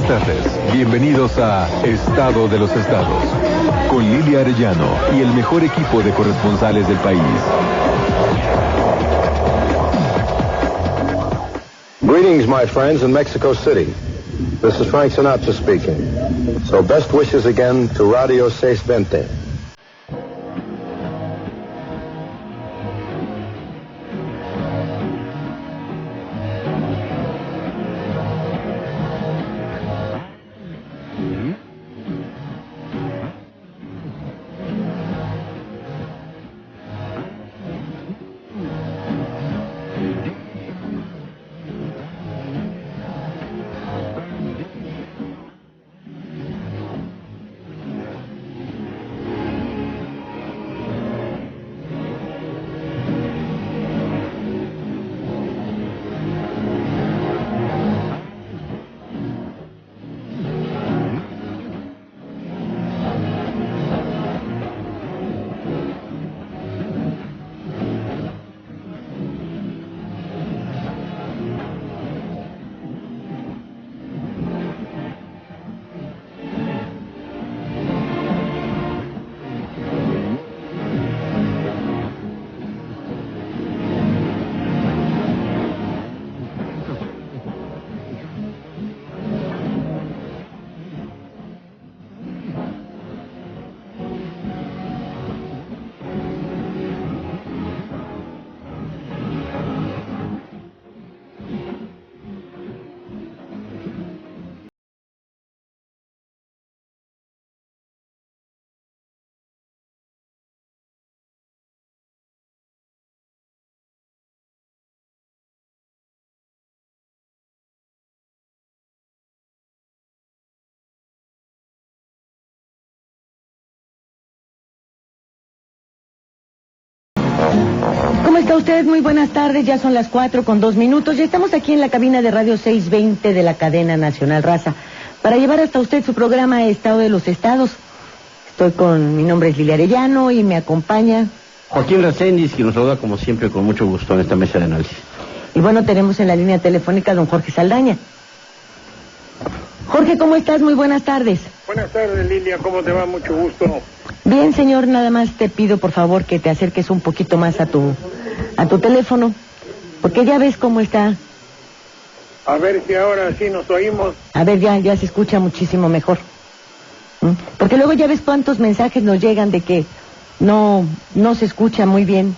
tardes. Bienvenidos a Estado de los Estados, con Lilia Arellano y el mejor equipo de corresponsales del país. Greetings, my friends in Mexico City. This is Frank Sinatra speaking. So best wishes again to Radio 620. ¿Cómo está usted? Muy buenas tardes, ya son las 4:02. Ya estamos aquí en la cabina de Radio 620 de la cadena nacional Raza para llevar hasta usted su programa Estado de los Estados. Estoy con, mi nombre es Lilia Arellano y me acompaña Joaquín Reséndiz, que nos saluda como siempre con mucho gusto en esta mesa de análisis. Y bueno, tenemos en la línea telefónica a don Jorge Saldaña. Jorge, ¿cómo estás? Muy buenas tardes. Buenas tardes, Lilia, ¿cómo te va? Mucho gusto. Bien, señor, nada más te pido por favor que te acerques un poquito más a tu teléfono, porque ya ves cómo está. A ver si ahora sí nos oímos. A ver, ya se escucha muchísimo mejor. Porque luego ya ves cuántos mensajes nos llegan de que no se escucha muy bien.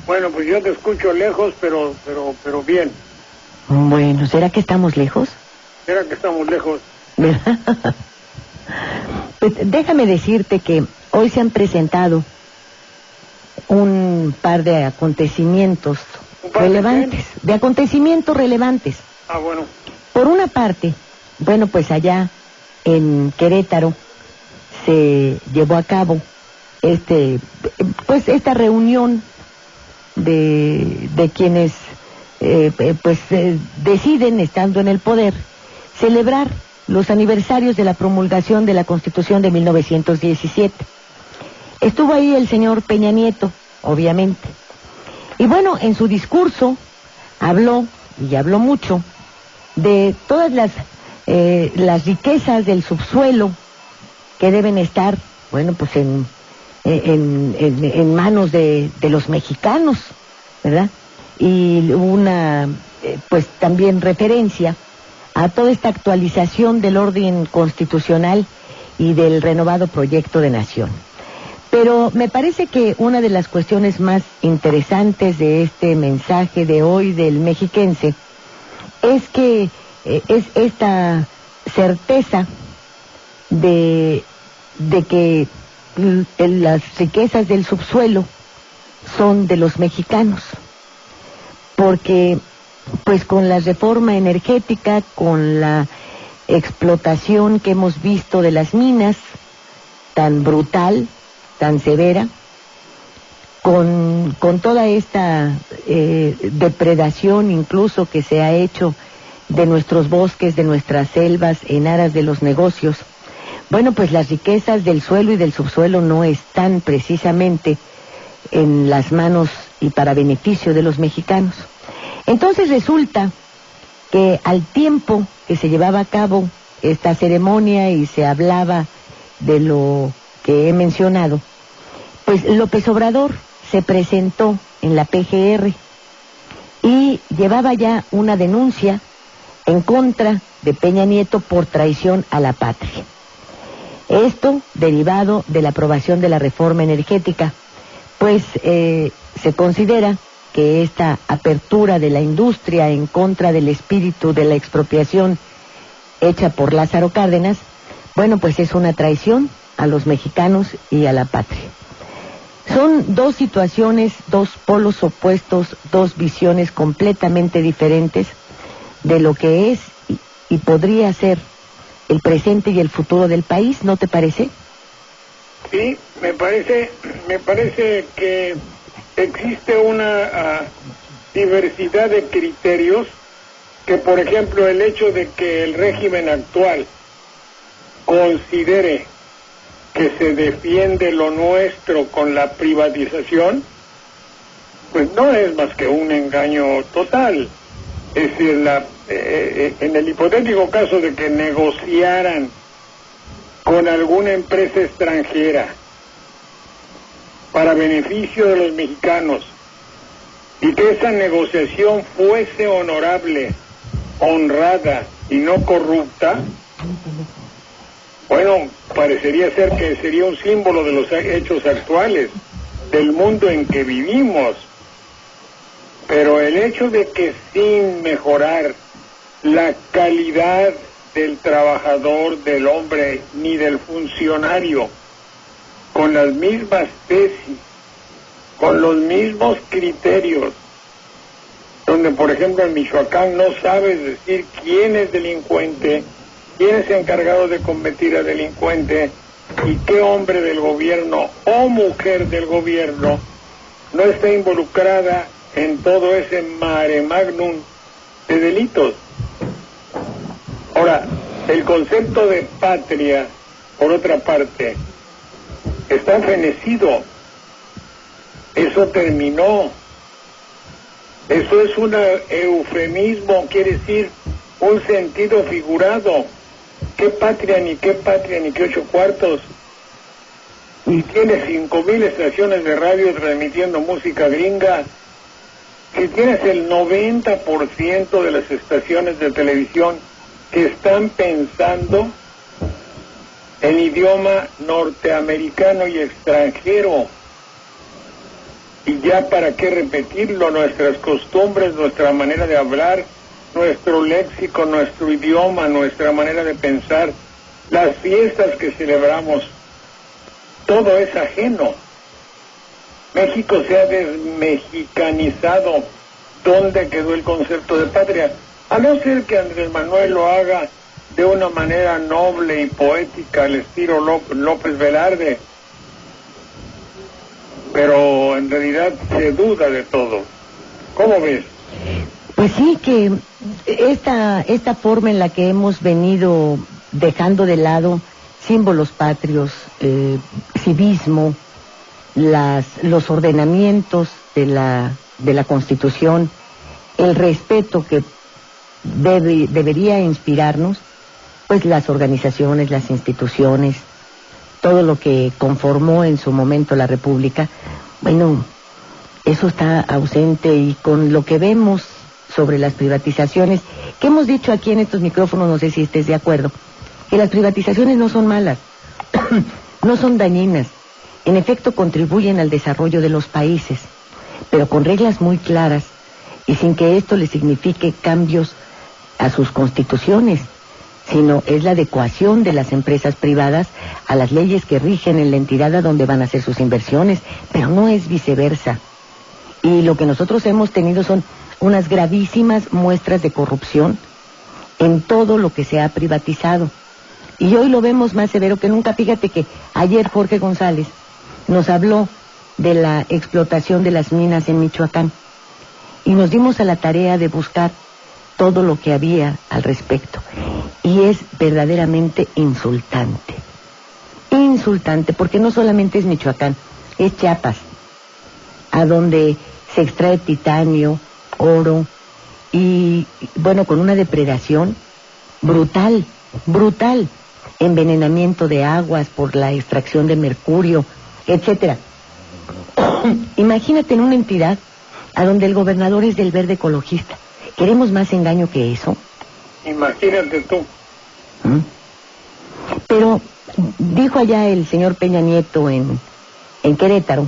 Bueno, pues yo te escucho lejos, pero bien. Bueno, ¿será que estamos lejos? ¿Será que estamos lejos? Pues déjame decirte que hoy se han presentado un par de acontecimientos relevantes. De acontecimientos relevantes. Ah, bueno. Por una parte, bueno, pues allá en Querétaro se llevó a cabo esta reunión de quienes deciden, estando en el poder, celebrar los aniversarios de la promulgación de la Constitución de 1917. Estuvo ahí el señor Peña Nieto, obviamente. Y bueno, en su discurso habló, y habló mucho, de todas las riquezas del subsuelo que deben estar, bueno, pues en manos de los mexicanos, ¿verdad? Y una, pues también referencia a toda esta actualización del orden constitucional y del renovado proyecto de nación. Pero me parece que una de las cuestiones más interesantes de este mensaje de hoy del mexiquense es que es esta certeza de que las riquezas del subsuelo son de los mexicanos, porque pues con la reforma energética, con la explotación que hemos visto de las minas, tan brutal, tan severa, con toda esta depredación incluso que se ha hecho de nuestros bosques, de nuestras selvas, en aras de los negocios, bueno, pues las riquezas del suelo y del subsuelo no están precisamente en las manos y para beneficio de los mexicanos. Entonces resulta que al tiempo que se llevaba a cabo esta ceremonia y se hablaba de lo que he mencionado, pues López Obrador se presentó en la PGR y llevaba ya una denuncia en contra de Peña Nieto por traición a la patria. Esto derivado de la aprobación de la reforma energética, pues se considera que esta apertura de la industria en contra del espíritu de la expropiación hecha por Lázaro Cárdenas, bueno, pues es una traición a los mexicanos y a la patria. Son dos situaciones, dos polos opuestos, dos visiones completamente diferentes de lo que es y podría ser el presente y el futuro del país, ¿no te parece? Sí, me parece que existe una diversidad de criterios que, por ejemplo, el hecho de que el régimen actual considere que se defiende lo nuestro con la privatización, pues no es más que un engaño total. Es decir, en el hipotético caso de que negociaran con alguna empresa extranjera para beneficio de los mexicanos y que esa negociación fuese honorable, honrada y no corrupta, bueno, parecería ser que sería un símbolo de los hechos actuales, del mundo en que vivimos. Pero el hecho de que sin mejorar la calidad del trabajador, del hombre, ni del funcionario, con las mismas tesis, con los mismos criterios, donde por ejemplo en Michoacán no sabes decir quién es delincuente, quién es encargado de combatir a delincuente y qué hombre del gobierno o mujer del gobierno no está involucrada en todo ese mare magnum de delitos. Ahora, el concepto de patria, por otra parte, está fenecido. Eso terminó. Eso es un eufemismo, quiere decir un sentido figurado. ¿Qué patria, ni qué 8 cuartos? Y tiene 5,000 estaciones de radio transmitiendo música gringa. Si tienes el 90% de las estaciones de televisión que están pensando en idioma norteamericano y extranjero, y ya para qué repetirlo, nuestras costumbres, nuestra manera de hablar, nuestro léxico, nuestro idioma, nuestra manera de pensar, las fiestas que celebramos, todo es ajeno. México se ha desmexicanizado. ¿Dónde quedó el concepto de patria? A no ser que Andrés Manuel lo haga de una manera noble y poética al estilo López Velarde, pero en realidad se duda de todo. ¿Cómo ves? Pues sí, que esta forma en la que hemos venido dejando de lado símbolos patrios, civismo, los ordenamientos de la Constitución, el respeto que debería inspirarnos, pues las organizaciones, las instituciones, todo lo que conformó en su momento la República, bueno, eso está ausente. Y con lo que vemos sobre las privatizaciones, que hemos dicho aquí en estos micrófonos, no sé si estés de acuerdo, que las privatizaciones no son malas, no son dañinas, en efecto contribuyen al desarrollo de los países, pero con reglas muy claras y sin que esto le signifique cambios a sus constituciones, sino es la adecuación de las empresas privadas a las leyes que rigen en la entidad a donde van a hacer sus inversiones, pero no es viceversa. Y lo que nosotros hemos tenido son unas gravísimas muestras de corrupción en todo lo que se ha privatizado. Y hoy lo vemos más severo que nunca. Fíjate que ayer Jorge González nos habló de la explotación de las minas en Michoacán y nos dimos a la tarea de buscar todo lo que había al respecto. Y es verdaderamente insultante. Insultante, porque no solamente es Michoacán, es Chiapas, a donde se extrae titanio, oro, y bueno, con una depredación brutal brutal envenenamiento de aguas por la extracción de mercurio, etcétera. Imagínate en una entidad a donde el gobernador es del verde ecologista. ¿Queremos más engaño que eso? Imagínate tú. Pero dijo allá el señor Peña Nieto en Querétaro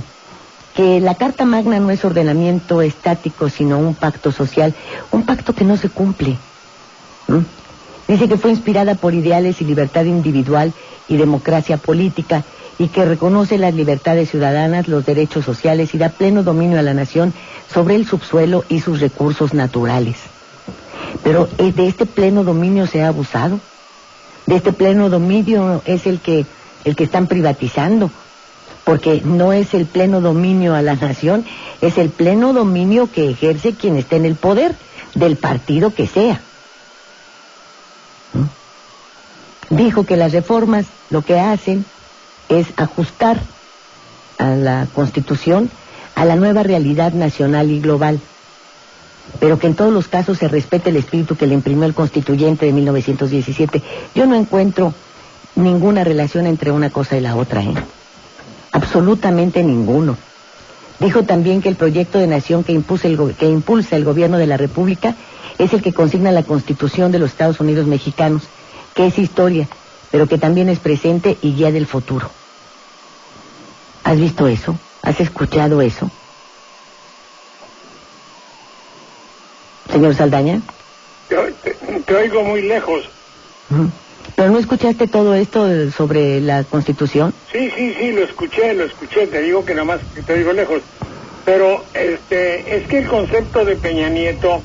que la Carta Magna no es ordenamiento estático, sino un pacto social, un pacto que no se cumple. Dice que fue inspirada por ideales y libertad individual y democracia política, y que reconoce las libertades ciudadanas, los derechos sociales y da pleno dominio a la nación sobre el subsuelo y sus recursos naturales. Pero de este pleno dominio se ha abusado. De este pleno dominio es el que están privatizando, porque no es el pleno dominio a la nación, es el pleno dominio que ejerce quien esté en el poder, del partido que sea. Dijo que las reformas lo que hacen es ajustar a la Constitución a la nueva realidad nacional y global, pero que en todos los casos se respete el espíritu que le imprimió el constituyente de 1917. Yo no encuentro ninguna relación entre una cosa y la otra, absolutamente ninguno. Dijo también que el proyecto de nación que impulsa el gobierno de la República es el que consigna la Constitución de los Estados Unidos mexicanos, que es historia, pero que también es presente y guía del futuro. ¿Has visto eso? ¿Has escuchado eso? Señor Saldaña. Te oigo muy lejos. ¿Pero no escuchaste todo esto sobre la Constitución? Sí, lo escuché, te digo que nada más te oigo lejos. Pero es que el concepto de Peña Nieto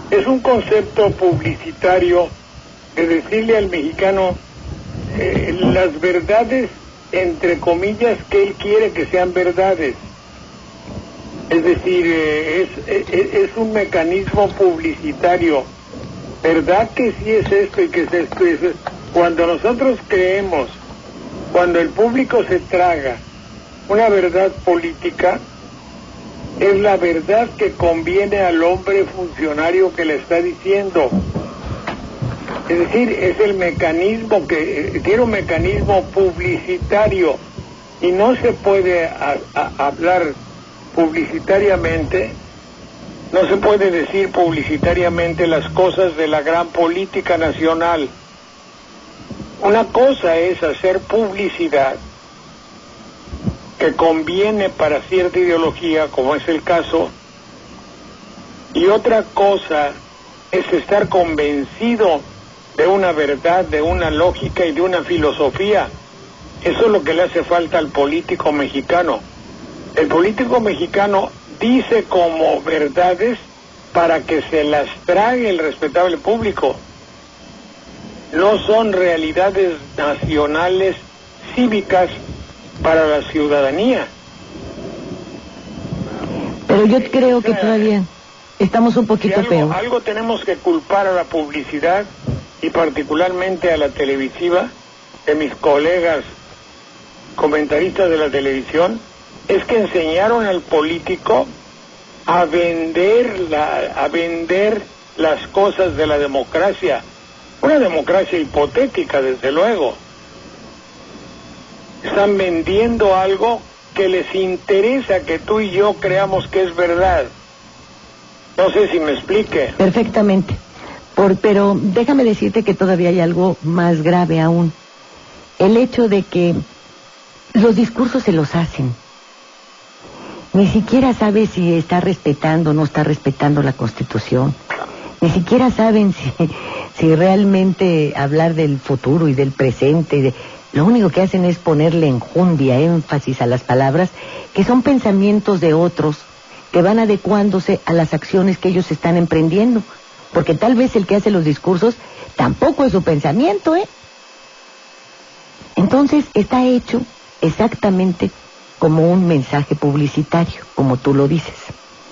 es un concepto publicitario de decirle al mexicano las verdades, entre comillas, que él quiere que sean verdades. Es decir, es un mecanismo publicitario. ¿Verdad que sí es esto y que es esto y es esto? Cuando nosotros creemos, cuando el público se traga una verdad política, es la verdad que conviene al hombre funcionario que le está diciendo. Es decir, es el mecanismo que tiene un mecanismo publicitario, y no se puede hablar publicitariamente, no se puede decir publicitariamente las cosas de la gran política nacional. Una cosa es hacer publicidad que conviene para cierta ideología, como es el caso, y otra cosa es estar convencido de una verdad, de una lógica y de una filosofía. Eso es lo que le hace falta al político mexicano. El político mexicano dice como verdades para que se las trague el respetable público. No son realidades nacionales cívicas para la ciudadanía. Pero yo creo que todavía estamos un poquito peor. Algo tenemos que culpar a la publicidad, y particularmente a la televisiva, de mis colegas comentaristas de la televisión, es que enseñaron al político a vender las cosas de la democracia. Una democracia hipotética, desde luego. Están vendiendo algo que les interesa que tú y yo creamos que es verdad. No sé si me explique. Perfectamente. Pero déjame decirte que todavía hay algo más grave aún. El hecho de que los discursos se los hacen. Ni siquiera sabe si está respetando o no está respetando la Constitución. Ni siquiera saben si realmente hablar del futuro y del presente. Lo único que hacen es ponerle enjundia, énfasis a las palabras, que son pensamientos de otros que van adecuándose a las acciones que ellos están emprendiendo. Porque tal vez el que hace los discursos tampoco es su pensamiento, Entonces está hecho exactamente como un mensaje publicitario, como tú lo dices.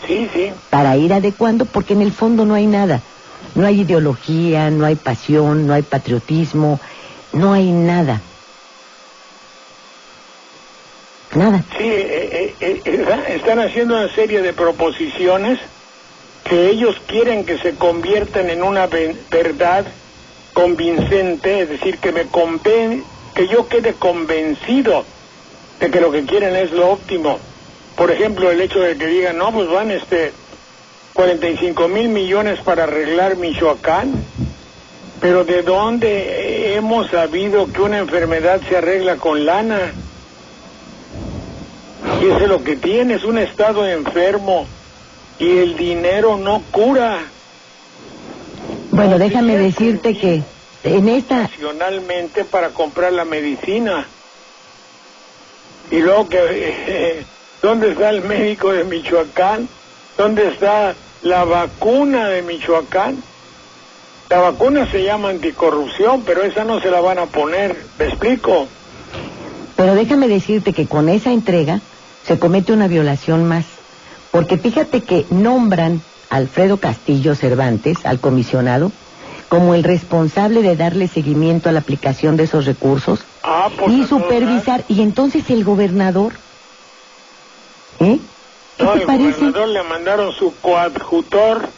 Sí. Para ir adecuando, porque en el fondo no hay nada. No hay ideología, no hay pasión, no hay patriotismo, no hay nada. Nada. Sí, están haciendo una serie de proposiciones que ellos quieren que se conviertan en una verdad convincente, es decir, que yo quede convencido de que lo que quieren es lo óptimo. Por ejemplo, el hecho de que digan, no, pues van 45,000 millones para arreglar Michoacán, pero ¿de dónde hemos sabido que una enfermedad se arregla con lana? Y eso es lo que tiene, es un estado enfermo y el dinero no cura. Bueno, déjame decirte que en esta... Nacionalmente para comprar la medicina. Y luego que... ¿dónde está el médico de Michoacán? ¿Dónde está la vacuna de Michoacán? La vacuna se llama anticorrupción, pero esa no se la van a poner. ¿Me explico? Pero déjame decirte que con esa entrega se comete una violación más. Porque fíjate que nombran a Alfredo Castillo Cervantes, al comisionado, como el responsable de darle seguimiento a la aplicación de esos recursos y supervisar. Y entonces el gobernador, ¿qué te parece? El gobernador le mandaron su coadjutor,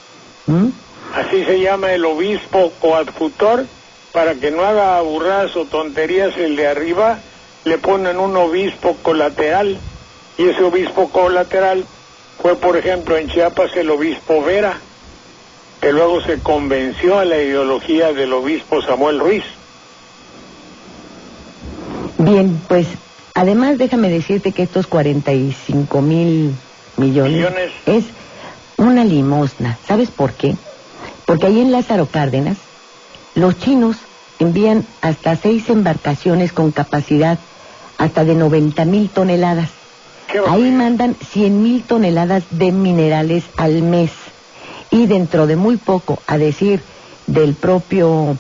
así se llama el obispo coadjutor, para que no haga burradas o tonterías el de arriba, le ponen un obispo colateral, y ese obispo colateral fue, por ejemplo, en Chiapas el obispo Vera, que luego se convenció a la ideología del obispo Samuel Ruiz. Bien, pues además déjame decirte que estos 45,000 millones es una limosna. ¿Sabes por qué? Porque ahí en Lázaro Cárdenas los chinos envían hasta 6 embarcaciones con capacidad hasta de 90,000 toneladas. Ahí mandan 100,000 toneladas de minerales al mes. Y dentro de muy poco, a decir del propio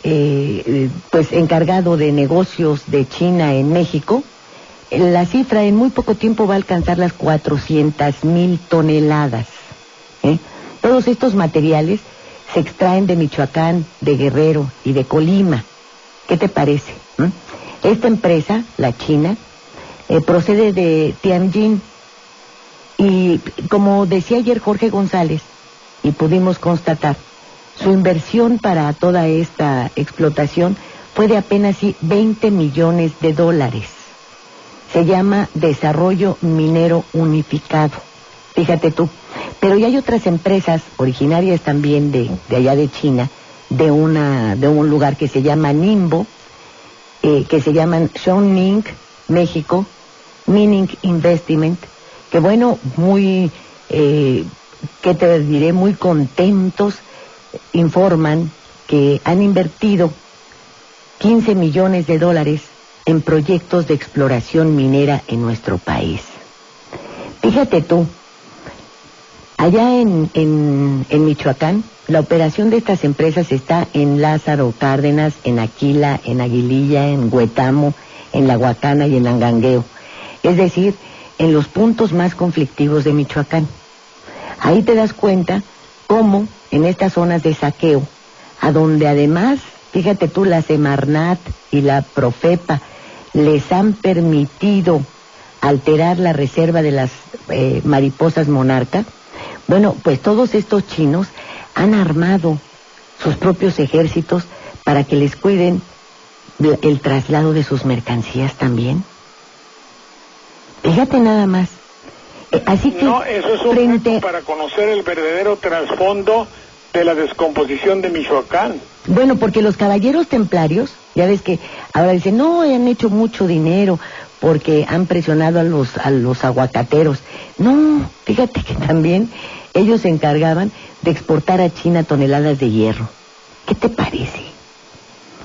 pues encargado de negocios de China en México, la cifra en muy poco tiempo va a alcanzar las 400,000 toneladas. Todos estos materiales se extraen de Michoacán, de Guerrero y de Colima. ¿Qué te parece? Esta empresa, la china, procede de Tianjin, y como decía ayer Jorge González, y pudimos constatar, su inversión para toda esta explotación fue de apenas $20 millones. Se llama Desarrollo Minero Unificado, fíjate tú. Pero ya hay otras empresas originarias también de allá de China, de un lugar que se llama Nimbo, que se llaman Shawning, México, Mining Investment, que bueno, muy, ¿qué te diré? Muy contentos, informan que han invertido $15 millones en proyectos de exploración minera en nuestro país. Fíjate tú, allá en Michoacán, la operación de estas empresas está en Lázaro Cárdenas, en Aquila, en Aguililla, en Huetamo, en La Huacana y en Angangueo. Es decir, en los puntos más conflictivos de Michoacán. Ahí te das cuenta cómo en estas zonas de saqueo, a donde además, fíjate tú, la Semarnat y la Profepa les han permitido alterar la reserva de las mariposas monarca. Bueno, pues todos estos chinos han armado sus propios ejércitos para que les cuiden el traslado de sus mercancías también. Fíjate nada más. Así que no, eso es un reto para conocer el verdadero trasfondo de la descomposición de Michoacán. Bueno, porque los caballeros templarios, ya ves que ahora dicen, no, han hecho mucho dinero porque han presionado a los aguacateros. No, fíjate que también ellos se encargaban de exportar a China toneladas de hierro. ¿Qué te parece?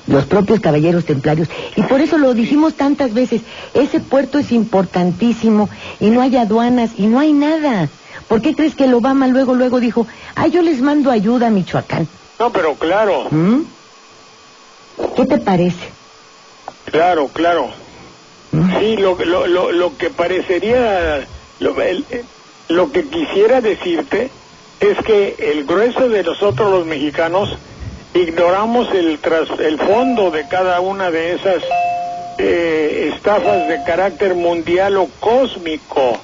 Los propios caballeros templarios. Y por eso lo dijimos tantas veces, ese puerto es importantísimo y no hay aduanas y no hay nada. ¿Por qué crees que el Obama luego dijo, yo les mando ayuda a Michoacán? No, pero claro. ¿Qué te parece? Claro. Sí, lo que parecería, lo que quisiera decirte es que el grueso de nosotros los mexicanos ignoramos el fondo de cada una de esas estafas de carácter mundial o cósmico.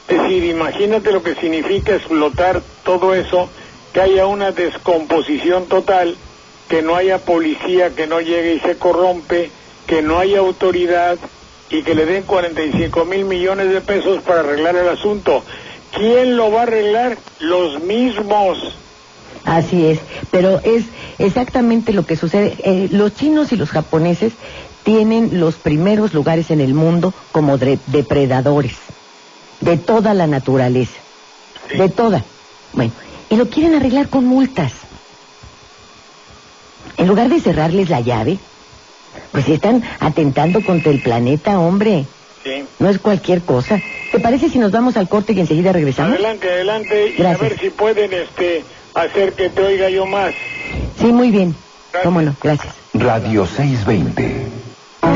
Es decir, imagínate lo que significa explotar todo eso, que haya una descomposición total que no haya policía que no llegue y se corrompe, que no haya autoridad y que le den 45 mil millones de pesos para arreglar el asunto. ¿Quién lo va a arreglar? Los mismos. Así es, pero es exactamente lo que sucede. Los chinos y los japoneses tienen los primeros lugares en el mundo como depredadores de toda la naturaleza, sí. De toda. Bueno, y lo quieren arreglar con multas. En lugar de cerrarles la llave, pues están atentando contra el planeta, hombre. Sí. No es cualquier cosa. ¿Te parece si nos vamos al corte y enseguida regresamos? Adelante, adelante. Gracias. Y a ver si pueden hacer que te oiga yo más. Sí, muy bien. Gracias. Cómo no, gracias. Radio 620.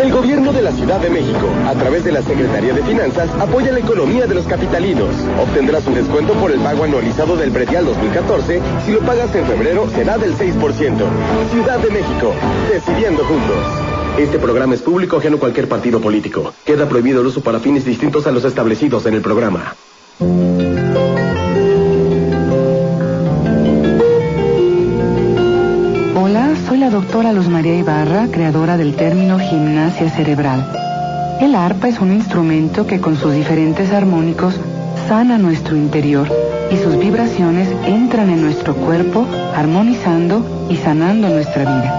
El gobierno de la Ciudad de México, a través de la Secretaría de Finanzas, apoya la economía de los capitalinos. Obtendrás un descuento por el pago anualizado del predial 2014. Si lo pagas en febrero, será del 6%. Ciudad de México, decidiendo juntos. Este programa es público ajeno a cualquier partido político. Queda prohibido el uso para fines distintos a los establecidos en el programa. Hola, soy la doctora Luz María Ibarra, creadora del término gimnasia cerebral. El arpa es un instrumento que con sus diferentes armónicos sana nuestro interior y sus vibraciones entran en nuestro cuerpo, armonizando y sanando nuestra vida.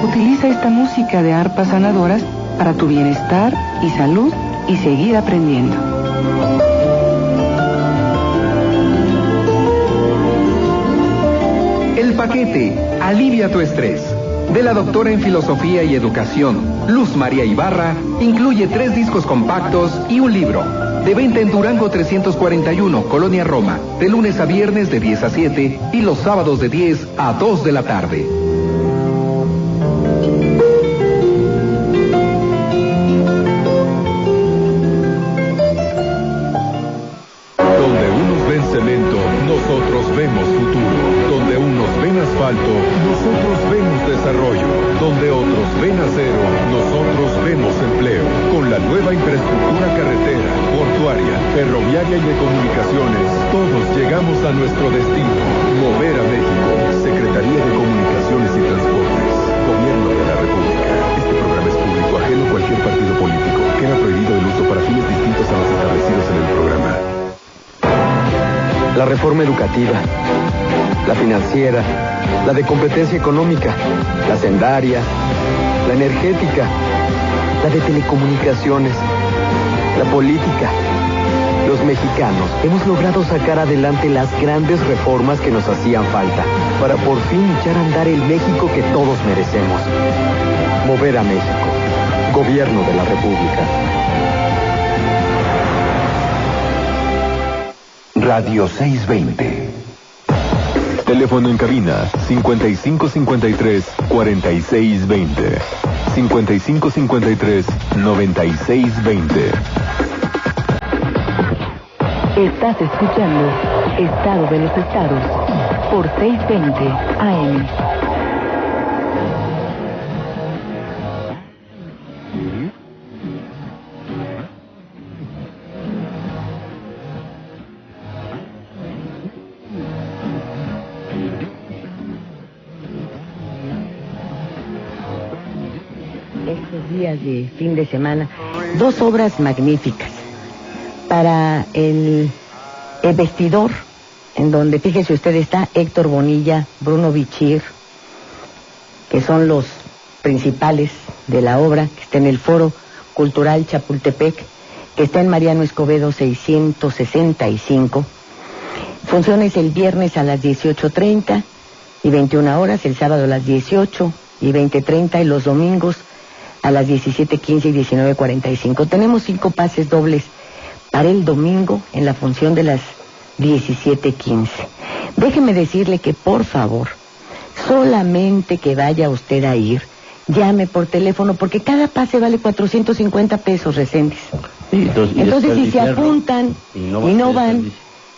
Utiliza esta música de arpas sanadoras para tu bienestar y salud y seguir aprendiendo. El paquete alivia tu estrés. De la doctora en Filosofía y Educación, Luz María Ibarra, incluye 3 discos compactos y un libro. De venta en Durango 341, Colonia Roma, de lunes a viernes de 10 a 7 y los sábados de 10 a 2 de la tarde. Donde unos ven cemento, nosotros vemos futuro. Donde unos ven asfalto, nosotros vemos desarrollo. Donde otros ven acero, nosotros vemos empleo. Con la nueva infraestructura carretera, portuaria, ferroviaria y de comunicaciones, todos llegamos a nuestro destino. Mover a México. Secretaría de Comunicaciones y Transportes. Gobierno de la República. Este programa es público ajeno a cualquier partido político. Queda prohibido el uso para fines distintos a los establecidos en el programa. La reforma educativa, la financiera, la de competencia económica, la sendaria, la energética, la de telecomunicaciones, la política. Los mexicanos hemos logrado sacar adelante las grandes reformas que nos hacían falta para por fin echar a andar el México que todos merecemos. Mover a México. Gobierno de la República. Radio 620. Teléfono en cabina 5553-4620. 5553-9620. Estás escuchando Estado de los Estados por 620 AM. Estos días de fin de semana, 2 obras magníficas. Para el vestidor, en donde, fíjese usted, está Héctor Bonilla, Bruno Bichir, que son los principales de la obra, que está en el Foro Cultural Chapultepec, que está en Mariano Escobedo 665. Funciones el viernes a las 18:30 y 21 horas, el sábado a las 18 y 20:30 y los domingos a las 17:15 y 19:45. Tenemos 5 pases dobles para el domingo en la función de las 17:15. Déjeme decirle que, por favor, solamente que vaya usted a ir, llame por teléfono, porque cada pase vale 450 pesos, Reséndiz. Sí, entonces si se apuntan y no van,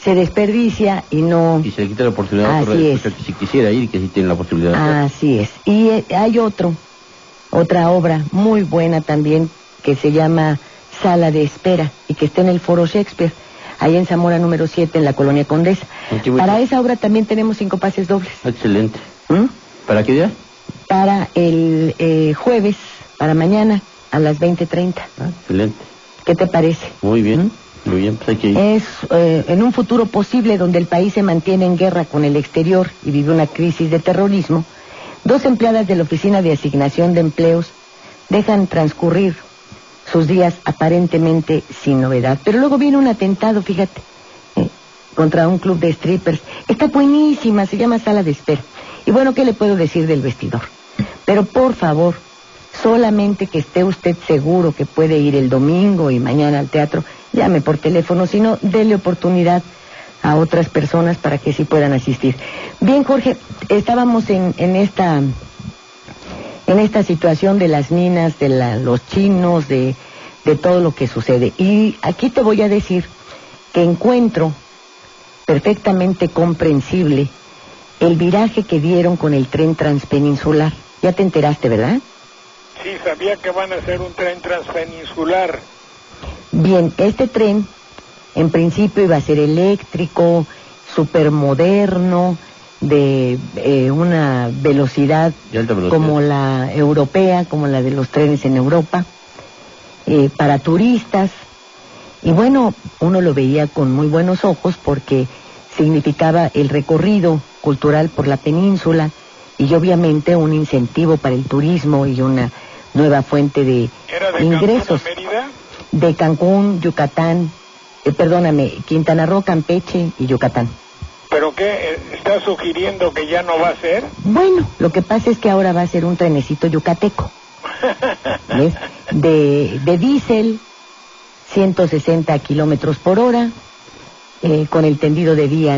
se desperdicia y no... Y se le quita la oportunidad a otro que si quisiera ir, que sí tiene la posibilidad de hacerlo. Así es. Y hay otra obra muy buena también, que se llama Sala de Espera, y que está en el Foro Shakespeare, ahí en Zamora número 7, en la Colonia Condesa. Para esa obra también tenemos 5 pases dobles. Excelente. ¿Mm? ¿Para qué día? para el jueves, para mañana, a las 20:30. Excelente. ¿Qué te parece? Muy bien, muy bien, pues hay que ir. Es en un futuro posible donde el país se mantiene en guerra con el exterior y vive una crisis de terrorismo. 2 empleadas de la Oficina de Asignación de Empleos dejan transcurrir sus días aparentemente sin novedad. Pero luego viene un atentado, fíjate, contra un club de strippers. Está buenísima, se llama Sala de Espera. Y bueno, ¿qué le puedo decir del vestidor? Pero por favor, solamente que esté usted seguro que puede ir el domingo y mañana al teatro, llame por teléfono, si no, déle oportunidad a otras personas para que sí puedan asistir. Bien, Jorge, estábamos en esta situación de las minas, de los chinos, de todo lo que sucede. Y aquí te voy a decir que encuentro perfectamente comprensible el viraje que dieron con el tren transpeninsular. Ya te enteraste, ¿verdad? Sí, sabía que van a hacer un tren transpeninsular. Bien, este tren en principio iba a ser eléctrico, supermoderno, de una velocidad como la europea, como la de los trenes en Europa, para turistas. Y bueno, uno lo veía con muy buenos ojos porque significaba el recorrido cultural por la península y obviamente un incentivo para el turismo y una nueva fuente de ingresos. ¿Era de Cancún a Mérida? De Cancún, Yucatán, Quintana Roo, Campeche y Yucatán. ¿Pero qué? ¿Está sugiriendo que ya no va a ser? Bueno, lo que pasa es que ahora va a ser un trenecito yucateco. ¿Ves? De diésel, 160 kilómetros por hora, con el tendido de vía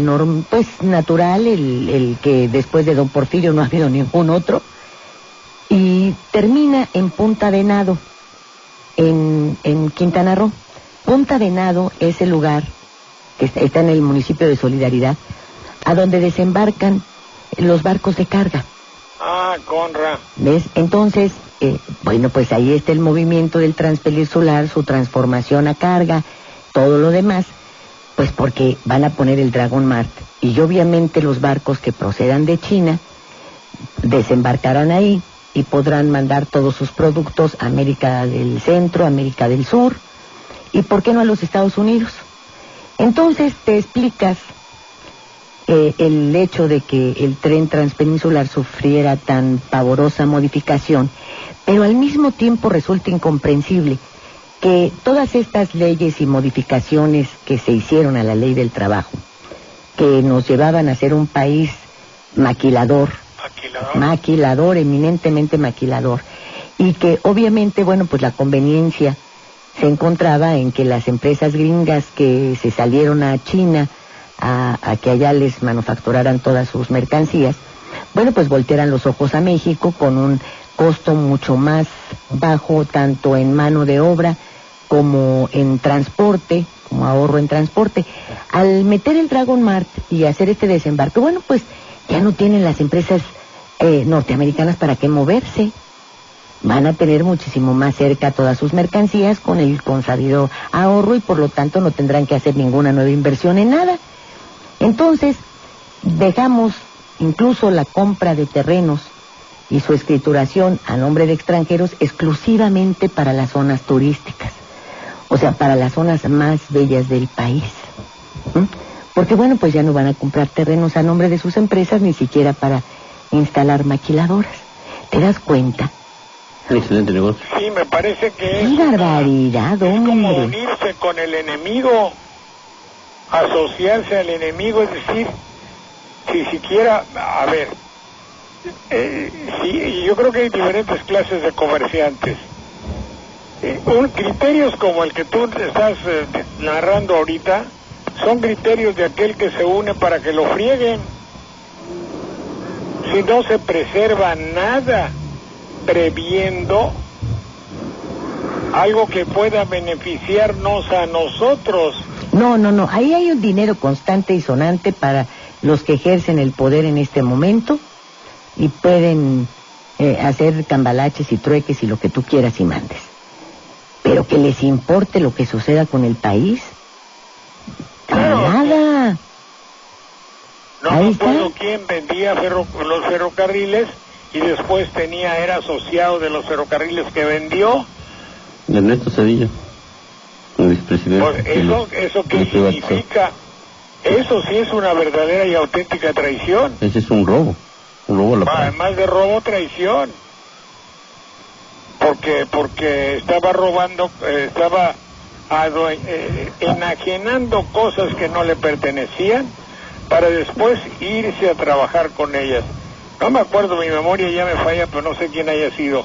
pues natural, el que después de Don Porfirio no ha habido ningún otro, y termina en Punta Venado, en Quintana Roo. Punta Venado es el lugar que está en el municipio de Solidaridad, a donde desembarcan los barcos de carga. Ah, Conra. ¿Ves? Entonces, bueno, pues ahí está el movimiento del transpeninsular, su transformación a carga, todo lo demás, pues porque van a poner el Dragon Mart. Y obviamente los barcos que procedan de China desembarcarán ahí y podrán mandar todos sus productos a América del Centro, América del Sur, y ¿por qué no a los Estados Unidos? Entonces te explicas el hecho de que el tren transpeninsular sufriera tan pavorosa modificación, pero al mismo tiempo resulta incomprensible que todas estas leyes y modificaciones que se hicieron a la ley del trabajo, que nos llevaban a ser un país maquilador, eminentemente maquilador, y que obviamente, bueno, pues la conveniencia se encontraba en que las empresas gringas que se salieron a China a que allá les manufacturaran todas sus mercancías, bueno, pues voltearan los ojos a México con un costo mucho más bajo, tanto en mano de obra como en transporte, como ahorro en transporte. Al meter el Dragon Mart y hacer este desembarque, bueno, pues ya no tienen las empresas norteamericanas para qué moverse. Van a tener muchísimo más cerca todas sus mercancías con el consabido ahorro y por lo tanto no tendrán que hacer ninguna nueva inversión en nada. Entonces, dejamos incluso la compra de terrenos y su escrituración a nombre de extranjeros exclusivamente para las zonas turísticas, o sea, para las zonas más bellas del país. Porque bueno, pues ya no van a comprar terrenos a nombre de sus empresas, ni siquiera para instalar maquiladoras. ¿Te das cuenta? Un excelente negocio. Sí, me parece que ¡qué barbaridad, hombre! Es como unirse con el enemigo, asociarse al enemigo, es decir, si siquiera, a ver, sí, yo creo que hay diferentes clases de comerciantes. Criterios como el que tú estás narrando ahorita son criterios de aquel que se une para que lo frieguen. Si no se preserva nada previendo algo que pueda beneficiarnos a nosotros. No, ahí hay un dinero constante y sonante para los que ejercen el poder en este momento y pueden hacer cambalaches y trueques y lo que tú quieras y mandes. Pero que les importe lo que suceda con el país, claro, nada. No me acuerdo quién vendía los ferrocarriles y después era asociado de los ferrocarriles que vendió. Ernesto Zedillo, el expresidente. Pues ¿eso qué significa? Eso sí es una verdadera y auténtica traición. Ese es un robo a la paz. Además de robo, traición. Porque estaba robando, estaba enajenando cosas que no le pertenecían para después irse a trabajar con ellas. No me acuerdo, mi memoria ya me falla, pero no sé quién haya sido.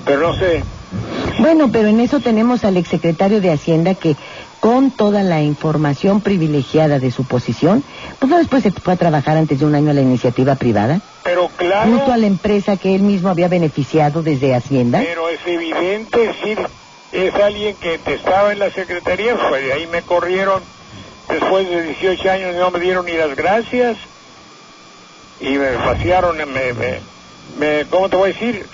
Pero no sé. Bueno, pero en eso tenemos al exsecretario de Hacienda que, con toda la información privilegiada de su posición, pues no después se fue a trabajar antes de un año a la iniciativa privada. Pero claro. Justo a la empresa que él mismo había beneficiado desde Hacienda. Pero es evidente, sí, es alguien que estaba en la secretaría, pues de ahí me corrieron después de 18 años, no me dieron ni las gracias y me vaciaron, ¿cómo te voy a decir?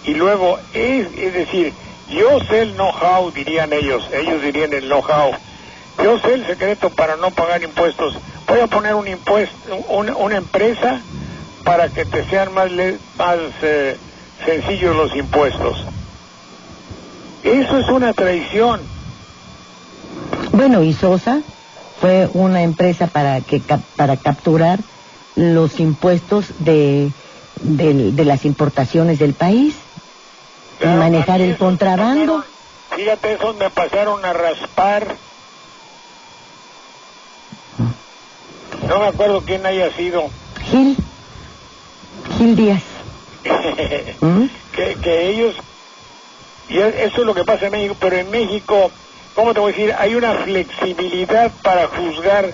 Y luego, es decir, yo sé el know-how, dirían ellos dirían el know-how. Yo sé el secreto para no pagar impuestos. Voy a poner un impuesto, una empresa para que te sean más sencillos los impuestos. Eso es una traición. Bueno, y Sosa fue una empresa para capturar los impuestos de las importaciones del país, claro, y manejar el contrabando. Fíjate, esos me pasaron a raspar. No me acuerdo quién haya sido. Gil Díaz. que ellos, y eso es lo que pasa en México, pero en México, ¿cómo te voy a decir? Hay una flexibilidad para juzgar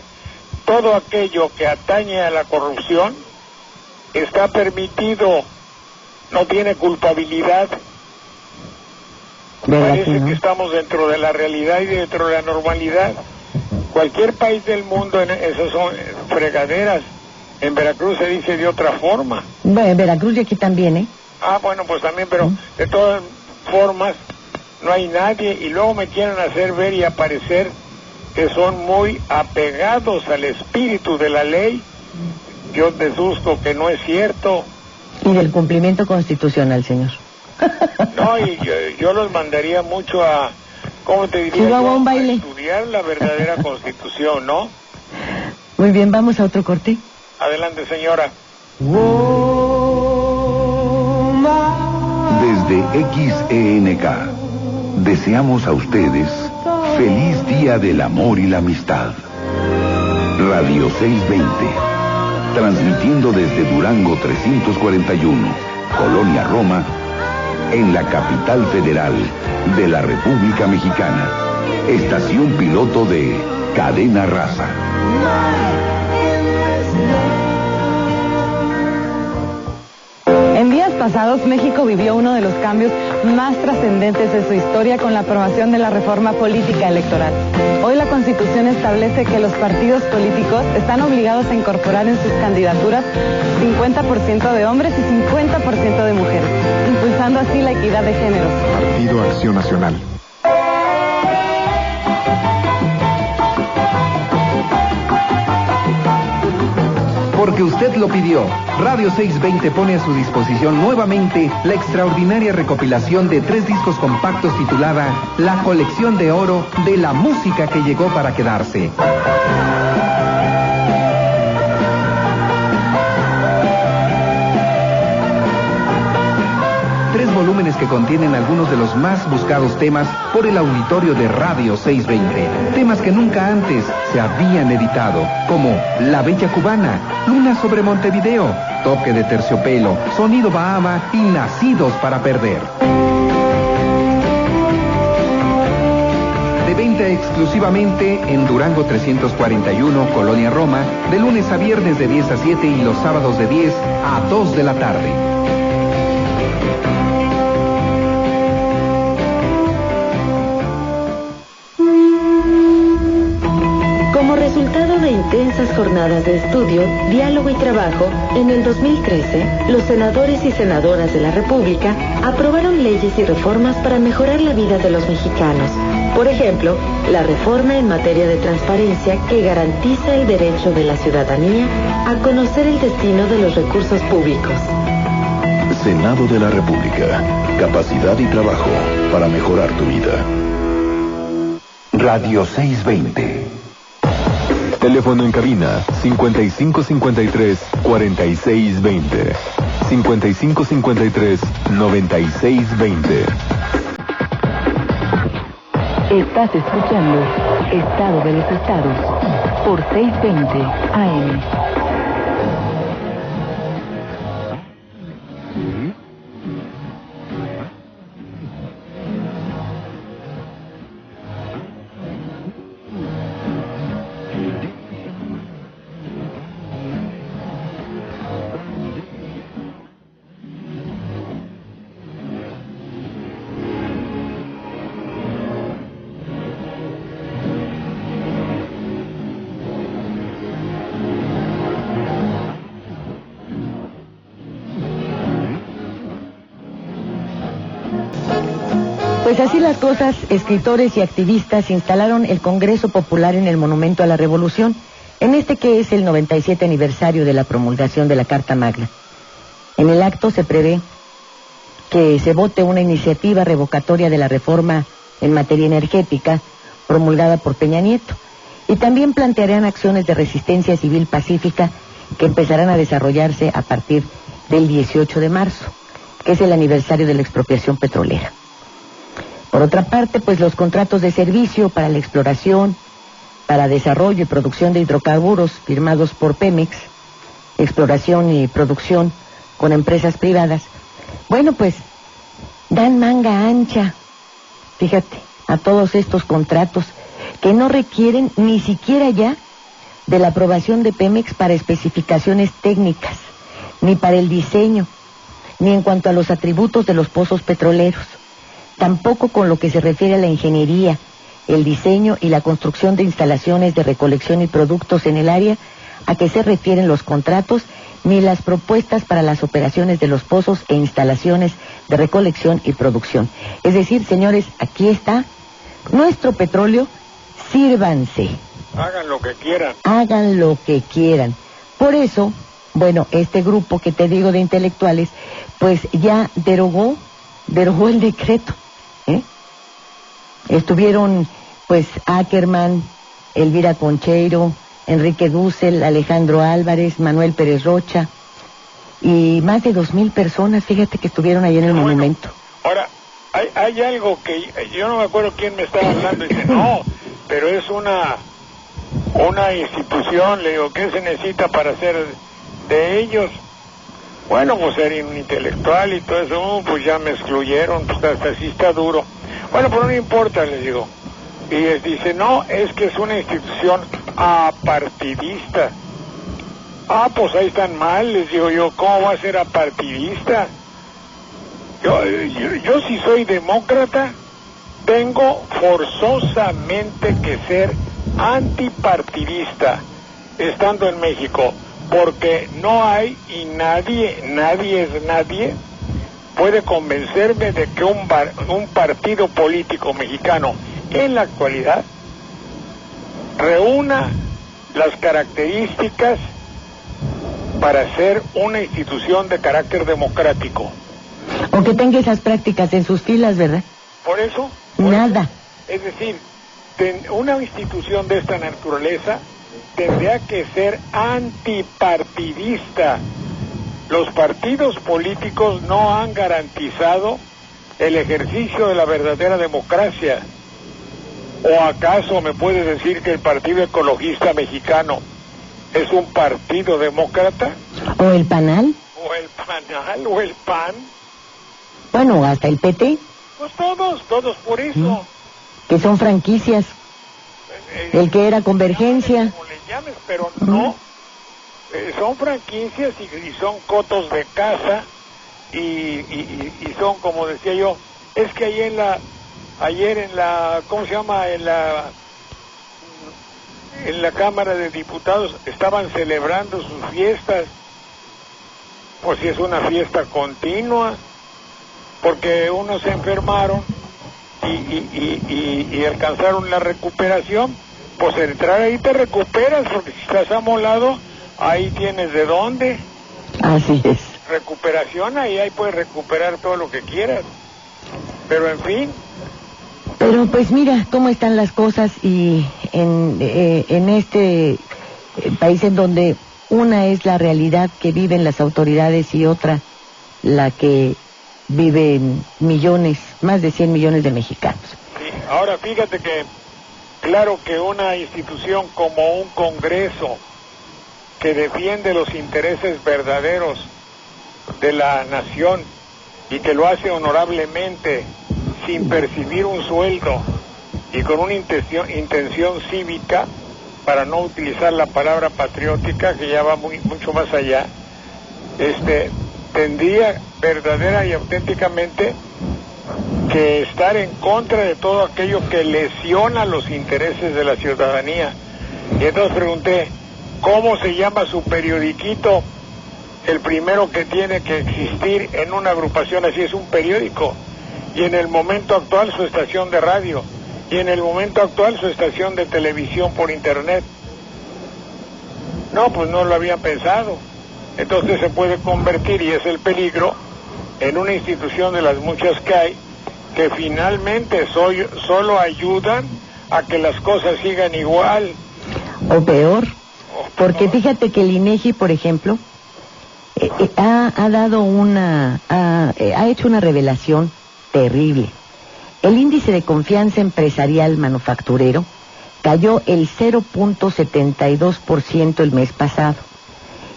todo aquello que atañe a la corrupción. Está permitido, no tiene culpabilidad. Parece que estamos dentro de la realidad y dentro de la normalidad. Cualquier país del mundo, esas son fregaderas. En Veracruz se dice de otra forma. Bueno, en Veracruz y aquí también, ¿eh? Ah, bueno, pues también, pero de todas formas no hay nadie, y luego me quieren hacer ver y aparecer que son muy apegados al espíritu de la ley. Yo deduzco que no es cierto. Y del cumplimiento constitucional, señor. No, y yo los mandaría mucho a, ¿cómo te diría yo? A un baile. A estudiar la verdadera Constitución, ¿no? Muy bien, vamos a otro corte. Adelante, señora. Desde XENK, deseamos a ustedes feliz Día del Amor y la Amistad. Radio 620, transmitiendo desde Durango 341, Colonia Roma, en la capital federal de la República Mexicana. Estación piloto de Cadena Raza. En días pasados, México vivió uno de los cambios más trascendentes de su historia con la aprobación de la reforma política electoral. Hoy la Constitución establece que los partidos políticos están obligados a incorporar en sus candidaturas 50% de hombres y 50% de mujeres, impulsando así la equidad de género. Partido Acción Nacional. Porque usted lo pidió, Radio 620 pone a su disposición nuevamente la extraordinaria recopilación de 3 discos compactos titulada La Colección de Oro de la Música que Llegó para Quedarse. Volúmenes que contienen algunos de los más buscados temas por el auditorio de Radio 620. Temas que nunca antes se habían editado, como La Bella Cubana, Luna sobre Montevideo, Toque de Terciopelo, Sonido Bahama y Nacidos para Perder. De venta exclusivamente en Durango 341, Colonia Roma, de lunes a viernes de 10 a 7 y los sábados de 10 a 2 de la tarde. Resultado de intensas jornadas de estudio, diálogo y trabajo, en el 2013, los senadores y senadoras de la República aprobaron leyes y reformas para mejorar la vida de los mexicanos. Por ejemplo, la reforma en materia de transparencia que garantiza el derecho de la ciudadanía a conocer el destino de los recursos públicos. Senado de la República. Capacidad y trabajo para mejorar tu vida. Radio 620. Teléfono en cabina 5553-4620. 5553-9620. Estás escuchando Estado de los Estados por 620 AM. Pues así las cosas, escritores y activistas instalaron el Congreso Popular en el Monumento a la Revolución, en este que es el 97 aniversario de la promulgación de la Carta Magna. En el acto se prevé que se vote una iniciativa revocatoria de la reforma en materia energética promulgada por Peña Nieto, y también plantearán acciones de resistencia civil pacífica que empezarán a desarrollarse a partir del 18 de marzo, que es el aniversario de la expropiación petrolera. Por otra parte, pues los contratos de servicio para la exploración, para desarrollo y producción de hidrocarburos firmados por Pemex, exploración y producción con empresas privadas, bueno, pues dan manga ancha, fíjate, a todos estos contratos que no requieren ni siquiera ya de la aprobación de Pemex para especificaciones técnicas, ni para el diseño, ni en cuanto a los atributos de los pozos petroleros. Tampoco con lo que se refiere a la ingeniería, el diseño y la construcción de instalaciones de recolección y productos en el área a que se refieren los contratos, ni las propuestas para las operaciones de los pozos e instalaciones de recolección y producción. Es decir, señores, aquí está nuestro petróleo, sírvanse. Hagan lo que quieran. Hagan lo que quieran. Por eso, bueno, este grupo que te digo de intelectuales, pues ya derogó el decreto. Estuvieron pues Ackerman, Elvira Concheiro, Enrique Dussel, Alejandro Álvarez, Manuel Pérez Rocha y más de 2,000 personas, fíjate, que estuvieron ahí en el monumento. Ahora, hay algo que yo no me acuerdo quién me estaba hablando y dice, no, pero es una institución, le digo, ¿qué se necesita para ser de ellos? Bueno, pues ser un intelectual y todo eso, pues ya me excluyeron, pues hasta así está duro. Bueno, pero no importa, les digo. Y les dice, no, es que es una institución apartidista. Ah, pues ahí están mal, les digo yo, ¿cómo va a ser apartidista? Yo si soy demócrata, tengo forzosamente que ser antipartidista, estando en México. Porque no hay y nadie puede convencerme de que un partido político mexicano en la actualidad reúna las características para ser una institución de carácter democrático. O que tenga esas prácticas en sus filas, ¿verdad? Por eso. Nada. Es decir, una institución de esta naturaleza tendría que ser antipartidista. Los partidos políticos no han garantizado el ejercicio de la verdadera democracia. ¿O acaso me puedes decir que el Partido Ecologista Mexicano es un partido demócrata? ¿O el PANAL? ¿O el PANAL? ¿O el PAN? Bueno, hasta el PT. Pues todos por eso. Que son franquicias. El que era Convergencia. Como le llames, pero no. Son franquicias y son cotos de casa y son, como decía yo, es que ayer en la ¿cómo se llama? En la Cámara de Diputados estaban celebrando sus fiestas. Pues si es una fiesta continua, porque unos se enfermaron y alcanzaron la recuperación. Pues entrar ahí te recuperas, porque si estás amolado, ahí tienes de dónde. Así es. recuperación, ahí puedes recuperar todo lo que quieras. Pero en fin. Pero pues mira cómo están las cosas y en este país en donde una es la realidad que viven las autoridades y otra la que viven millones, más de 100 millones de mexicanos. Sí, ahora fíjate que claro que una institución como un Congreso que defiende los intereses verdaderos de la nación y que lo hace honorablemente, sin percibir un sueldo y con una intención cívica, para no utilizar la palabra patriótica, que ya va mucho más allá, tendría verdadera y auténticamente que estar en contra de todo aquello que lesiona los intereses de la ciudadanía. Y entonces pregunté, ¿cómo se llama su periodiquito? El primero que tiene que existir en una agrupación así es un periódico, y en el momento actual su estación de radio, y en el momento actual su estación de televisión por internet. No, pues no lo habían pensado. Entonces se puede convertir, y es el peligro, en una institución de las muchas que hay, que finalmente solo ayudan a que las cosas sigan igual. O peor, porque fíjate que el INEGI, por ejemplo, ha hecho una revelación terrible. El índice de confianza empresarial manufacturero cayó el 0.72% el mes pasado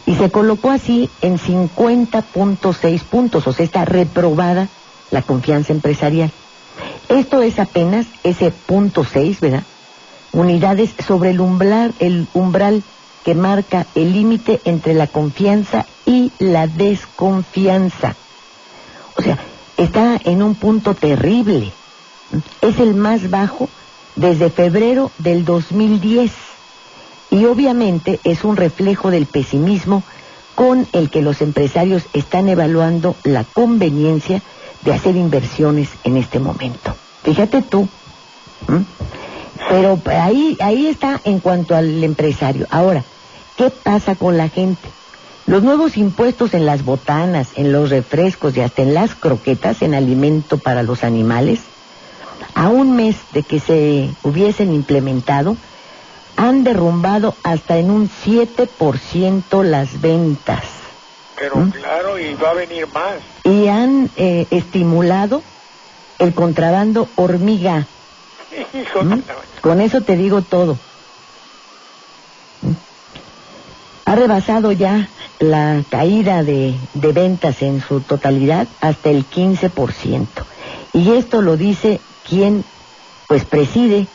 y se colocó así en 50.6 puntos, o sea, está reprobada la confianza empresarial. Esto es apenas ese 0.6, ¿verdad? Unidades sobre el umbral que marca el límite entre la confianza y la desconfianza. O sea, está en un punto terrible. Es el más bajo desde febrero del 2010 y obviamente es un reflejo del pesimismo con el que los empresarios están evaluando la conveniencia de hacer inversiones en este momento. Fíjate tú. Pero ahí está en cuanto al empresario. Ahora, ¿qué pasa con la gente? Los nuevos impuestos en las botanas, en los refrescos y hasta en las croquetas, en alimento para los animales, a un mes de que se hubiesen implementado, han derrumbado hasta en un 7% las ventas. Pero claro, y va a venir más. Y han estimulado el contrabando hormiga. Con eso te digo todo. Ha rebasado ya la caída de ventas en su totalidad hasta el 15%. Y esto lo dice quien pues preside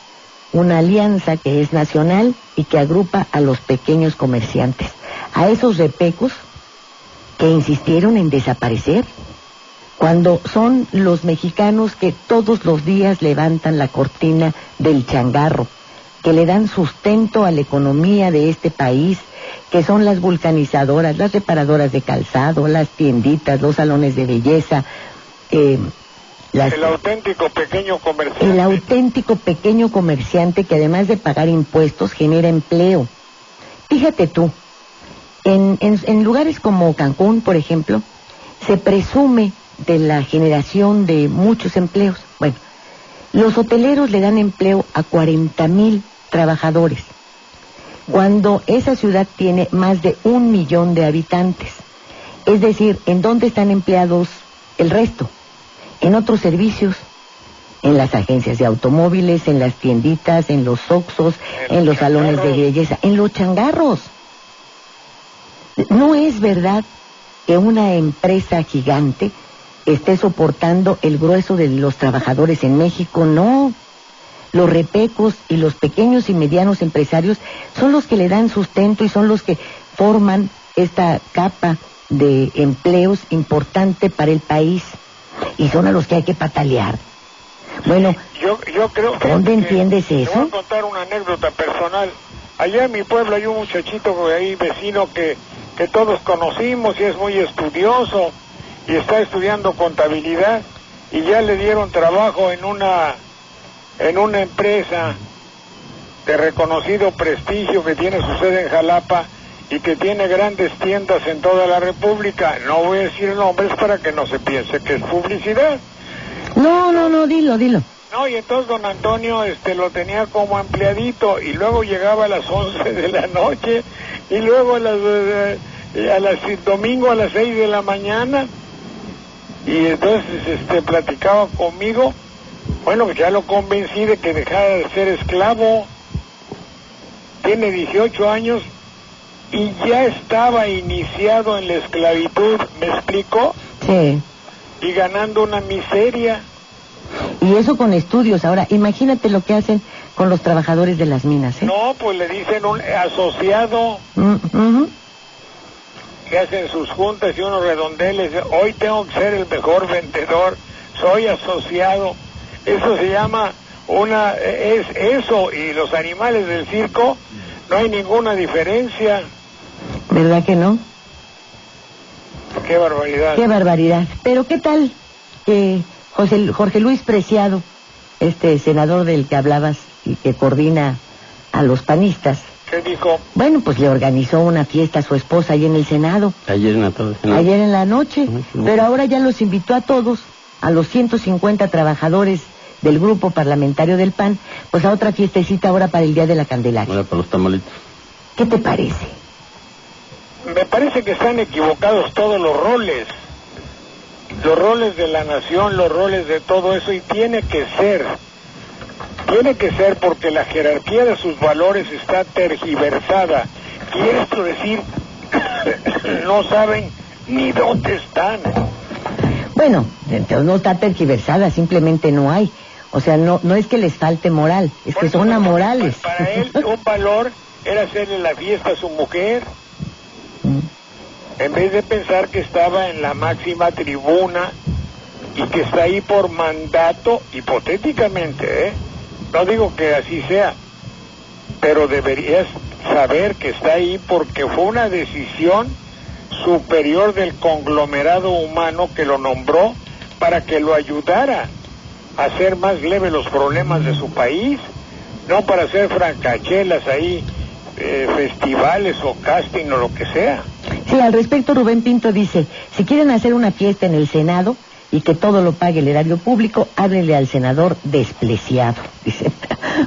una alianza que es nacional y que agrupa a los pequeños comerciantes, a esos repecos que insistieron en desaparecer, cuando son los mexicanos que todos los días levantan la cortina del changarro, que le dan sustento a la economía de este país, que son las vulcanizadoras, las reparadoras de calzado, las tienditas, los salones de belleza, el auténtico pequeño comerciante. El auténtico pequeño comerciante que además de pagar impuestos genera empleo. Fíjate tú, en lugares como Cancún, por ejemplo, se presume de la generación de muchos empleos. Bueno, los hoteleros le dan empleo a 40,000 trabajadores, cuando esa ciudad tiene más de 1 millón de habitantes. Es decir, ¿en dónde están empleados el resto? En otros servicios, en las agencias de automóviles, en las tienditas, en los oxxos, en los salones de belleza, en los changarros. No es verdad que una empresa gigante esté soportando el grueso de los trabajadores en México, no. Los repecos y los pequeños y medianos empresarios son los que le dan sustento y son los que forman esta capa de empleos importante para el país. Y son a los que hay que patalear. Bueno, yo creo que... ¿Dónde entiendes eso? Te voy a contar una anécdota personal. Allá en mi pueblo hay un muchachito ahí, vecino, que todos conocimos y es muy estudioso y está estudiando contabilidad y ya le dieron trabajo en una empresa de reconocido prestigio que tiene su sede en Jalapa y que tiene grandes tiendas en toda la República. No voy a decir nombres para que no se piense que es publicidad. No, dilo. No, y entonces don Antonio lo tenía como empleadito y luego llegaba a las 11 de la noche y luego domingo a las 6 de la mañana y entonces platicaba conmigo. Bueno, ya lo convencí de que dejara de ser esclavo. Tiene 18 años y ya estaba iniciado en la esclavitud, ¿me explico? Sí. Y ganando una miseria. Y eso con estudios. Ahora, imagínate lo que hacen con los trabajadores de las minas, ¿eh? No, pues le dicen un asociado. Que hacen sus juntas y unos redondeles. Hoy tengo que ser el mejor vendedor. Soy asociado. Eso se llama es eso, y los animales del circo no hay ninguna diferencia. ¿Verdad que no? Qué barbaridad. Qué barbaridad. Pero ¿qué tal que Jorge Luis Preciado, senador del que hablabas y que coordina a los panistas? ¿Qué dijo? Bueno, pues le organizó una fiesta a su esposa ahí en el Senado. Ayer en la tarde. Ayer en la noche. Pero ahora ya los invitó a todos, a los 150 trabajadores del grupo parlamentario del PAN, pues a otra fiestecita ahora para el Día de la Candelaria. Ahora para los tamalitos. ¿Qué te parece? Me parece que están equivocados todos los roles de la nación, los roles de todo eso, y tiene que ser porque la jerarquía de sus valores está tergiversada. Quiere esto decir, no saben ni dónde están. Bueno, no está tergiversada, simplemente no hay. O sea, no es que les falte moral, es que son amorales. Para él un valor era hacerle la fiesta a su mujer, en vez de pensar que estaba en la máxima tribuna y que está ahí por mandato, hipotéticamente, no digo que así sea, pero deberías saber que está ahí porque fue una decisión superior del conglomerado humano que lo nombró para que lo ayudara a hacer más leves los problemas de su país, no para hacer francachelas ahí, festivales o casting o lo que sea. Sí, al respecto Rubén Pinto dice, si quieren hacer una fiesta en el Senado y que todo lo pague el erario público, háblenle al senador despreciado, dice.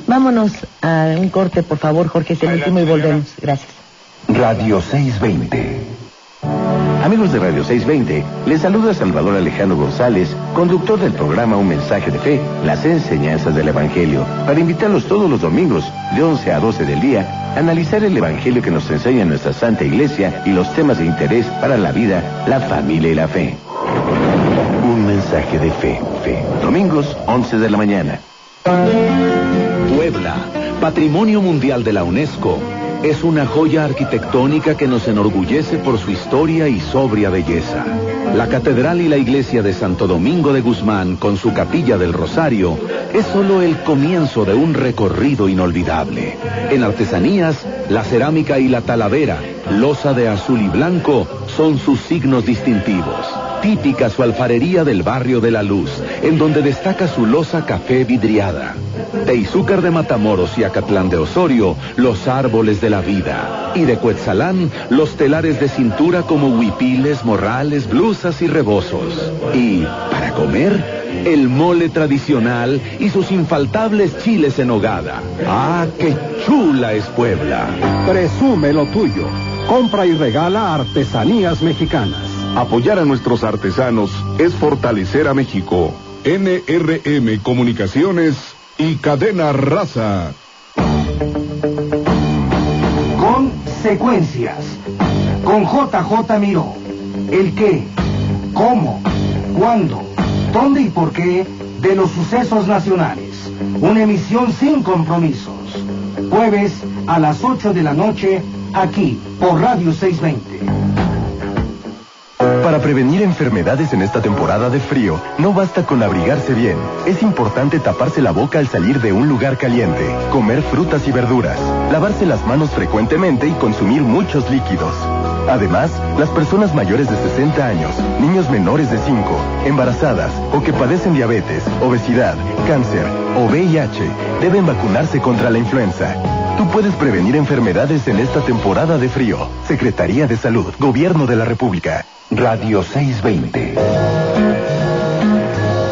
Vámonos a un corte, por favor, Jorge, es el último y volvemos. Gracias. Radio 620. Amigos de Radio 620, les saluda Salvador Alejandro González, conductor del programa Un Mensaje de Fe, las enseñanzas del Evangelio, para invitarlos todos los domingos, de 11 a 12 del día, a analizar el Evangelio que nos enseña nuestra Santa Iglesia y los temas de interés para la vida, la familia y la fe. Un Mensaje de Fe. Domingos, 11 de la mañana. Puebla, Patrimonio Mundial de la UNESCO, es una joya arquitectónica que nos enorgullece por su historia y sobria belleza. La catedral y la iglesia de Santo Domingo de Guzmán, con su capilla del Rosario, es solo el comienzo de un recorrido inolvidable. En artesanías, la cerámica y la talavera, loza de azul y blanco, son sus signos distintivos. Típica su alfarería del barrio de La Luz, en donde destaca su loza café vidriada. De Izúcar de Matamoros y Acatlán de Osorio, los árboles de la vida. Y de Cuetzalán, los telares de cintura como huipiles, morrales, blusas y rebozos. Y, para comer, el mole tradicional y sus infaltables chiles en nogada. ¡Ah, qué chula es Puebla! Presume lo tuyo. Compra y regala artesanías mexicanas. Apoyar a nuestros artesanos es fortalecer a México. NRM Comunicaciones y Cadena Raza. Consecuencias. Con JJ Miró. El qué, cómo, cuándo, dónde y por qué de los sucesos nacionales. Una emisión sin compromisos. Jueves a las 8 de la noche, aquí por Radio 620. Para prevenir enfermedades en esta temporada de frío, no basta con abrigarse bien. Es importante taparse la boca al salir de un lugar caliente, comer frutas y verduras, lavarse las manos frecuentemente y consumir muchos líquidos. Además, las personas mayores de 60 años, niños menores de 5, embarazadas o que padecen diabetes, obesidad, cáncer o VIH, deben vacunarse contra la influenza. Tú tú puedes prevenir enfermedades en esta temporada de frío. Secretaría de Salud, Gobierno de la República. Radio 620.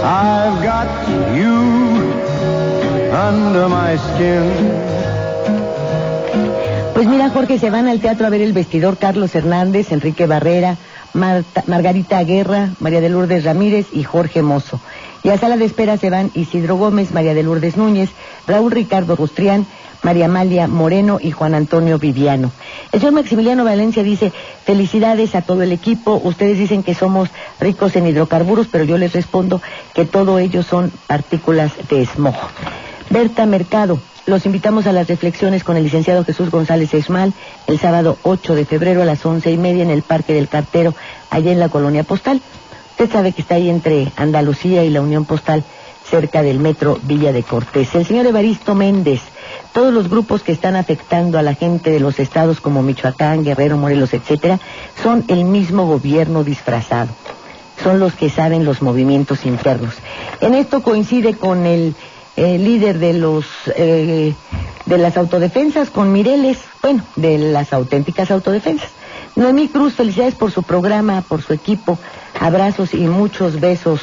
I've got you under my skin. Pues mira, Jorge, se van al teatro a ver El Vestidor Carlos Hernández, Enrique Barrera, Margarita Guerra, María de Lourdes Ramírez y Jorge Mozo. Y a sala de espera se van Isidro Gómez, María de Lourdes Núñez, Raúl Ricardo Rustrián, María Amalia Moreno y Juan Antonio Viviano. El señor Maximiliano Valencia dice: felicidades a todo el equipo. Ustedes dicen que somos ricos en hidrocarburos, pero yo les respondo que todo ello son partículas de smog. Berta Mercado: los invitamos a las reflexiones con el licenciado Jesús González Esmal el sábado 8 de febrero a las 11:30 en el Parque del Cartero, allá en la Colonia Postal. Usted sabe que está ahí entre Andalucía y la Unión Postal, cerca del metro Villa de Cortés. El señor Evaristo Méndez: todos los grupos que están afectando a la gente de los estados como Michoacán, Guerrero, Morelos, etcétera, son el mismo gobierno disfrazado. Son los que saben los movimientos internos. En esto coincide con el líder de de las autodefensas, con Mireles, bueno, de las auténticas autodefensas. Noemí Cruz: felicidades por su programa, por su equipo. Abrazos y muchos besos,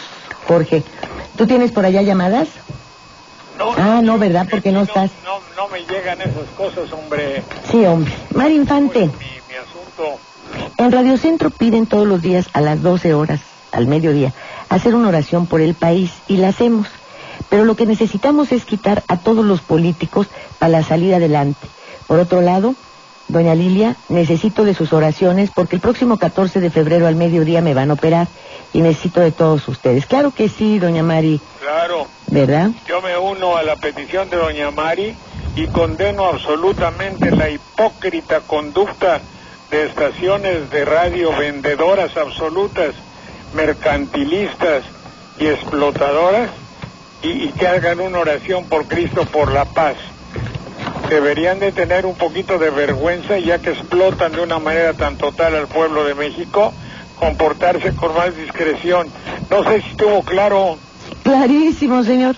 Jorge. ¿Tú tienes por allá llamadas? No. No, ¿verdad? Porque no estás. No me llegan esas cosas, hombre. Sí, hombre. Mar Infante. Mi asunto. En Radio Centro piden todos los días a las 12 horas, al mediodía, hacer una oración por el país, y la hacemos. Pero lo que necesitamos es quitar a todos los políticos para salir adelante. Por otro lado, doña Lilia, necesito de sus oraciones porque el próximo 14 de febrero al mediodía me van a operar y necesito de todos ustedes. Claro que sí, doña Mari. Claro. ¿Verdad? Yo me uno a la petición de doña Mari y condeno absolutamente la hipócrita conducta de estaciones de radio vendedoras absolutas, mercantilistas y explotadoras, y que hagan una oración por Cristo, por la paz. Deberían de tener un poquito de vergüenza, ya que explotan de una manera tan total al pueblo de México, comportarse con más discreción. No sé si estuvo claro. Clarísimo, señor.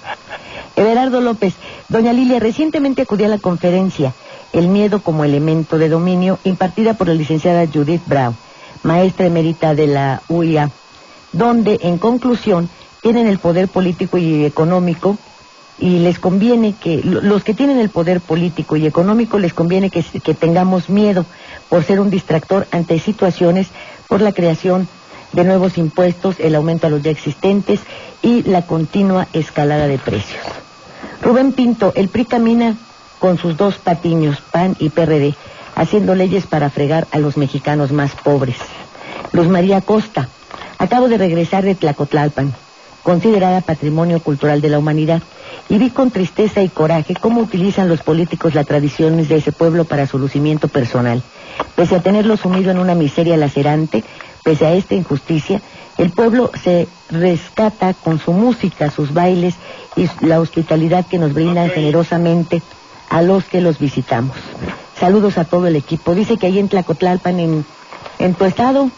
Everardo López: doña Lilia, recientemente acudí a la conferencia El miedo como elemento de dominio, impartida por la licenciada Judith Brown, maestra emérita de la UIA, donde, en conclusión, tienen el poder político y económico, y les conviene que, los que tienen el poder político y económico, les conviene que tengamos miedo por ser un distractor ante situaciones, por la creación de nuevos impuestos, el aumento a los ya existentes y la continua escalada de precios. Rubén Pinto: el PRI camina con sus dos patiños, PAN y PRD, haciendo leyes para fregar a los mexicanos más pobres. Luz María Costa: acabo de regresar de Tlacotlalpan, considerada Patrimonio Cultural de la Humanidad, y vi con tristeza y coraje cómo utilizan los políticos las tradiciones de ese pueblo para su lucimiento personal. Pese a tenerlo sumido en una miseria lacerante, pese a esta injusticia, el pueblo se rescata con su música, sus bailes y la hospitalidad que nos brindan generosamente a los que los visitamos. Saludos a todo el equipo. Dice que ahí en Tlacotlalpan, en tu estado.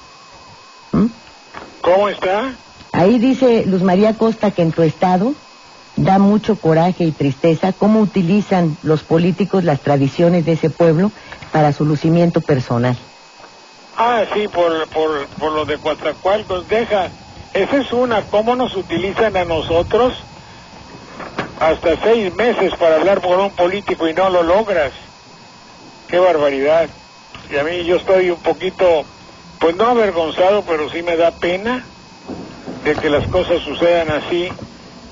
¿Cómo está? Ahí dice Luz María Costa que en tu estado da mucho coraje y tristeza cómo utilizan los políticos las tradiciones de ese pueblo para su lucimiento personal. Sí, por lo de Coatzacoalcos, deja. Esa es una, cómo nos utilizan a nosotros hasta 6 meses para hablar por un político y no lo logras. Qué barbaridad. Y a mí yo estoy un poquito, pues no avergonzado, pero sí me da pena de que las cosas sucedan así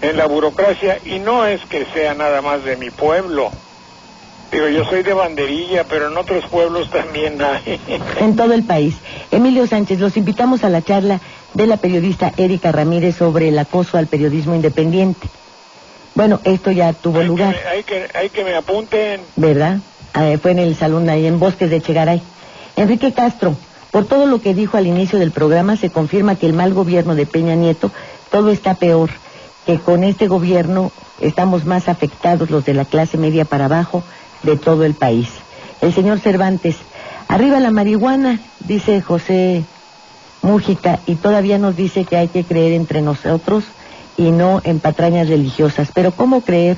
en la burocracia, y no es que sea nada más de mi pueblo. Digo, yo soy de Banderilla, pero en otros pueblos también hay. En todo el país. Emilio Sánchez: los invitamos a la charla de la periodista Erika Ramírez sobre el acoso al periodismo independiente. Bueno, esto ya tuvo lugar. Hay que me apunten. ¿Verdad? Fue en el salón ahí en Bosques de Chegaray. Enrique Castro: por todo lo que dijo al inicio del programa, se confirma que el mal gobierno de Peña Nieto, todo está peor, que con este gobierno estamos más afectados los de la clase media para abajo de todo el país. El señor Cervantes: arriba la marihuana, dice José Mújica, y todavía nos dice que hay que creer entre nosotros y no en patrañas religiosas. Pero ¿cómo creer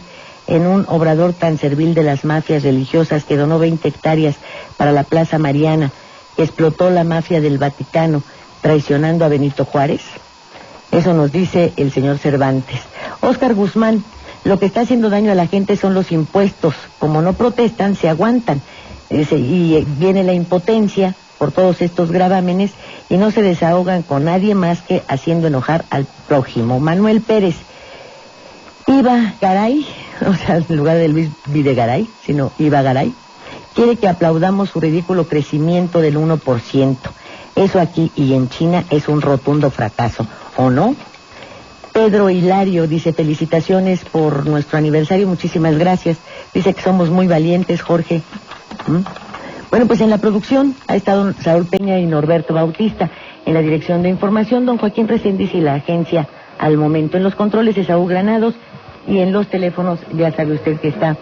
en un obrador tan servil de las mafias religiosas que donó 20 hectáreas para la Plaza Mariana, explotó la mafia del Vaticano, traicionando a Benito Juárez? Eso nos dice el señor Cervantes. Óscar Guzmán, lo que está haciendo daño a la gente son los impuestos. Como no protestan, se aguantan. Y viene la impotencia por todos estos gravámenes y no se desahogan con nadie más que haciendo enojar al prójimo. Manuel Pérez, Iba Garay, o sea, en lugar de Luis Videgaray, sino Iba Garay, quiere que aplaudamos su ridículo crecimiento del 1%. Eso aquí y en China es un rotundo fracaso, ¿o no? Pedro Hilario dice, felicitaciones por nuestro aniversario, muchísimas gracias. Dice que somos muy valientes, Jorge. Bueno, pues en la producción ha estado Saúl Peña y Norberto Bautista. En la dirección de información, don Joaquín Reséndiz y la agencia Al Momento. En los controles, Esaú Granados. Y en los teléfonos, ya sabe usted que está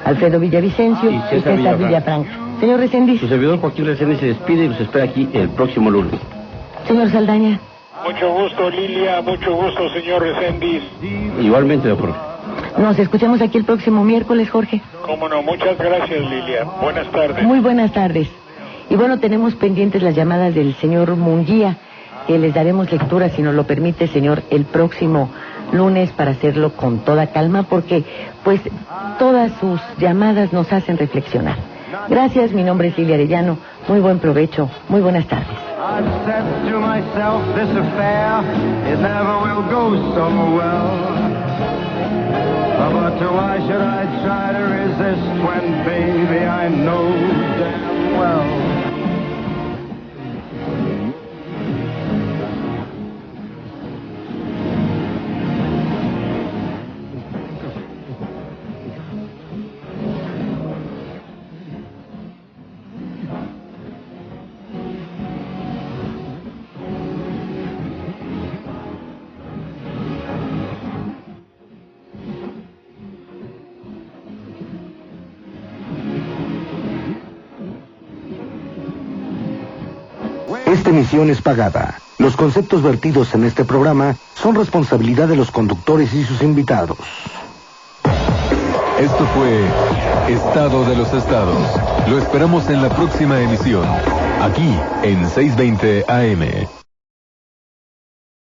Alfredo Villavicencio y César Villafranca. Señor Reséndiz. Su servidor Joaquín Reséndiz se despide y los espera aquí el próximo lunes. Señor Saldaña. Mucho gusto, Lilia. Mucho gusto, señor Reséndiz. Igualmente, doctor. Nos escuchamos aquí el próximo miércoles, Jorge. Cómo no, muchas gracias, Lilia. Buenas tardes. Muy buenas tardes. Y bueno, tenemos pendientes las llamadas del señor Munguía, que les daremos lectura, si nos lo permite, señor, el próximo lunes, para hacerlo con toda calma, porque pues todas sus llamadas nos hacen reflexionar. Gracias, mi nombre es Lilia Arellano. Muy buen provecho, muy buenas tardes. I've said to myself, this affair, it never will go so well. But why should I try to resist when, baby, I know damn well. Esta emisión es pagada. Los conceptos vertidos en este programa son responsabilidad de los conductores y sus invitados. Esto fue Estado de los Estados. Lo esperamos en la próxima emisión, aquí en 620 AM.